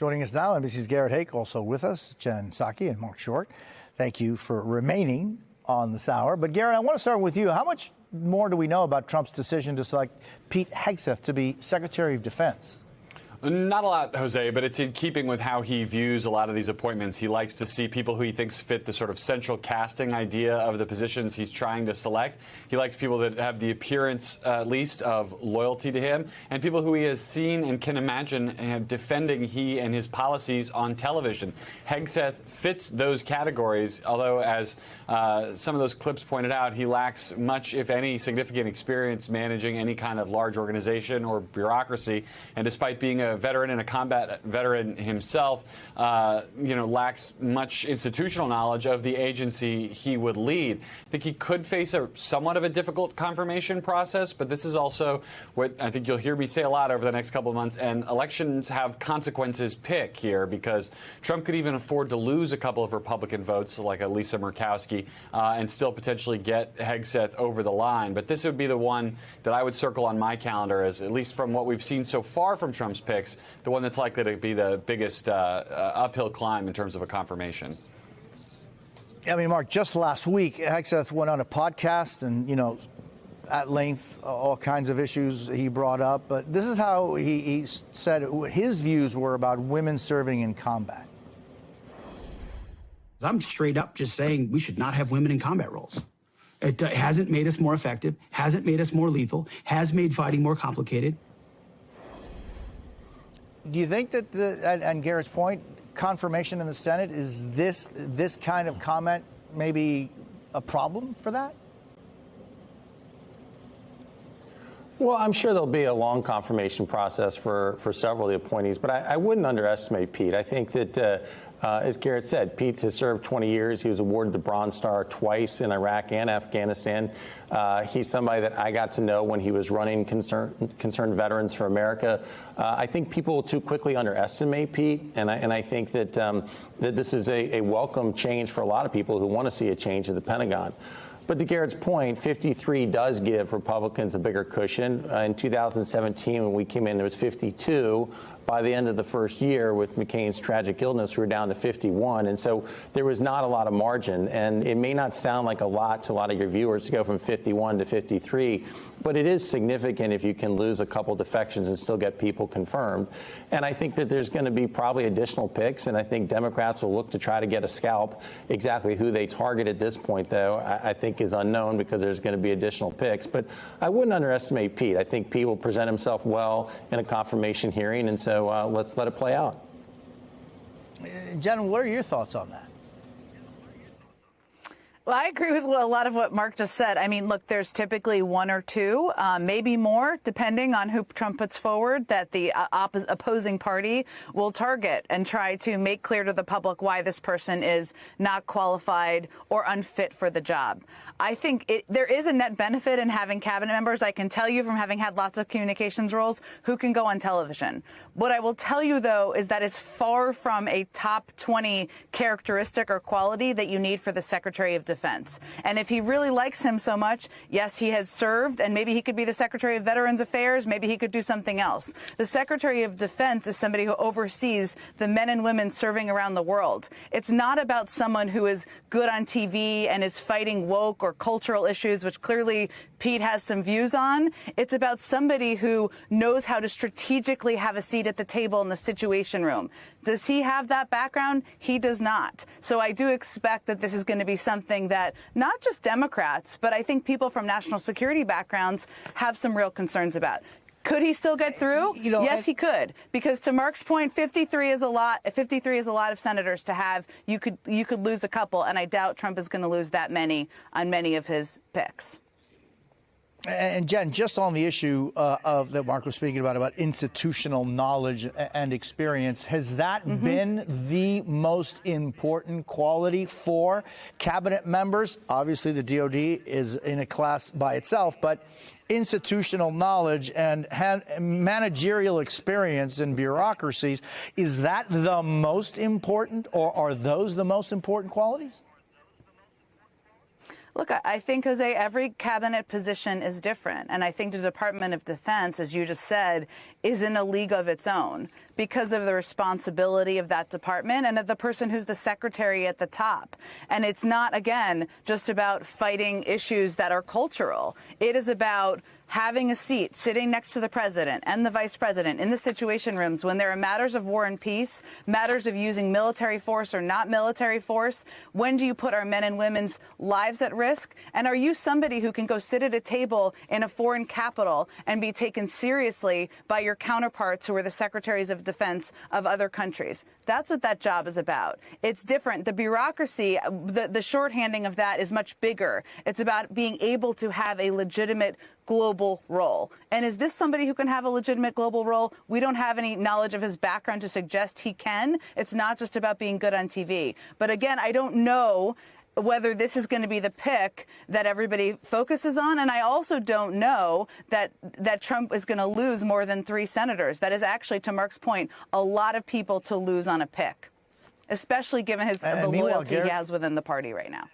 Joining us now, NBC's Garrett Haake, also with us, Jen Psaki and Mark Short. Thank you for remaining on this hour. But Garrett, I want to start with you. How much more do we know about Trump's decision to select Pete Hegseth to be Secretary of Defense? Not a lot, Jose, but it's in keeping with how he views a lot of these appointments. He likes to see people who he thinks fit the sort of central casting idea of the positions he's trying to select. He likes people that have the appearance, at least, of loyalty to him, and people who he has seen and can imagine defending he and his policies on television. Hegseth fits those categories, although, as some of those clips pointed out, he lacks much, if any, significant experience managing any kind of large organization or bureaucracy, and despite being a veteran and a combat veteran himself, lacks much institutional knowledge of the agency he would lead. I think he could face somewhat of a difficult confirmation process, but this is also what I think you'll hear me say a lot over the next couple of months, and elections have consequences pick here, because Trump could even afford to lose a couple of Republican votes, like a Lisa Murkowski, and still potentially get Hegseth over the line. But this would be the one that I would circle on my calendar as, at least from what we've seen so far from Trump's pick, the one that's likely to be the biggest uphill climb in terms of a confirmation. I mean, Mark, just last week, Hegseth went on a podcast and, at length, all kinds of issues he brought up. But this is how he said his views were about women serving in combat. I'm straight up just saying we should not have women in combat roles. It hasn't made us more effective, hasn't made us more lethal, has made fighting more complicated. Do you think that, and Garrett's point, confirmation in the Senate, is this kind of comment maybe a problem for that? Well, I'm sure there'll be a long confirmation process for several of the appointees, but I wouldn't underestimate Pete. I think that, as Garrett said, Pete has served 20 years. He was awarded the Bronze Star twice in Iraq and Afghanistan. He's somebody that I got to know when he was running Concerned Veterans for America. I think people will too quickly underestimate Pete, and I think that that this is a welcome change for a lot of people who want to see a change at the Pentagon. But to Garrett's point, 53 does give Republicans a bigger cushion. In 2017, when we came in, it was 52. By the end of the first year, with McCain's tragic illness, we were down to 51. And so there was not a lot of margin. And it may not sound like a lot to a lot of your viewers to go from 51 to 53, but it is significant if you can lose a couple defections and still get people confirmed. And I think that there's going to be probably additional picks, and I think Democrats will look to try to get a scalp. Exactly who they target at this point, though, I think is unknown, because there's going to be additional picks. But I wouldn't underestimate Pete. I think Pete will present himself well in a confirmation hearing, and so let's let it play out. Jen, what are your thoughts on that? Well, I agree with a lot of what Mark just said. I mean, look, there's typically one or two, maybe more, depending on who Trump puts forward, that the opposing party will target and try to make clear to the public why this person is not qualified or unfit for the job. I think there is a net benefit in having cabinet members. I can tell you from having had lots of communications roles who can go on television. What I will tell you, though, is that is far from a top 20 characteristic or quality that you need for the Secretary of Defense. And if he really likes him so much, yes, he has served, and maybe he could be the Secretary of Veterans Affairs. Maybe he could do something else. The Secretary of Defense is somebody who oversees the men and women serving around the world. It's not about someone who is good on TV and is fighting woke or cultural issues, which clearly Pete has some views on. It's about somebody who knows how to strategically have a seat at the table in the Situation Room. Does he have that background? He does not. So I do expect that this is going to be something that not just Democrats, but I think people from national security backgrounds have some real concerns about. Could he still get through? Yes, he could. Because to Mark's point, 53 is a lot. 53 is a lot of senators to have. You could lose a couple, and I doubt Trump is going to lose that many on many of his picks. And Jen, just on the issue of that Mark was speaking about institutional knowledge and experience, has that been the most important quality for cabinet members? Obviously, the DOD is in a class by itself, but institutional knowledge and managerial experience in bureaucracies, is that the most important, or are those the most important qualities? Look, I think, Jose, every cabinet position is different. And I think the Department of Defense, as you just said, is in a league of its own. because of the responsibility of that department and of the person who's the secretary at the top. And it's not, again, just about fighting issues that are cultural. It is about having a seat, sitting next to the president and the vice president in the situation rooms when there are matters of war and peace, matters of using military force or not military force. When do you put our men and women's lives at risk? And are you somebody who can go sit at a table in a foreign capital and be taken seriously by your counterparts who are the secretaries of defense of other countries? That's what that job is about. It's different. The bureaucracy, the shorthanding of that is much bigger. It's about being able to have a legitimate global role. And is this somebody who can have a legitimate global role? We don't have any knowledge of his background to suggest he can. It's not just about being good on TV. But again, I don't know whether this is going to be the pick that everybody focuses on. And I also don't know that Trump is going to lose more than 3 senators. That is actually, to Mark's point, a lot of people to lose on a pick, especially given the loyalty he has within the party right now.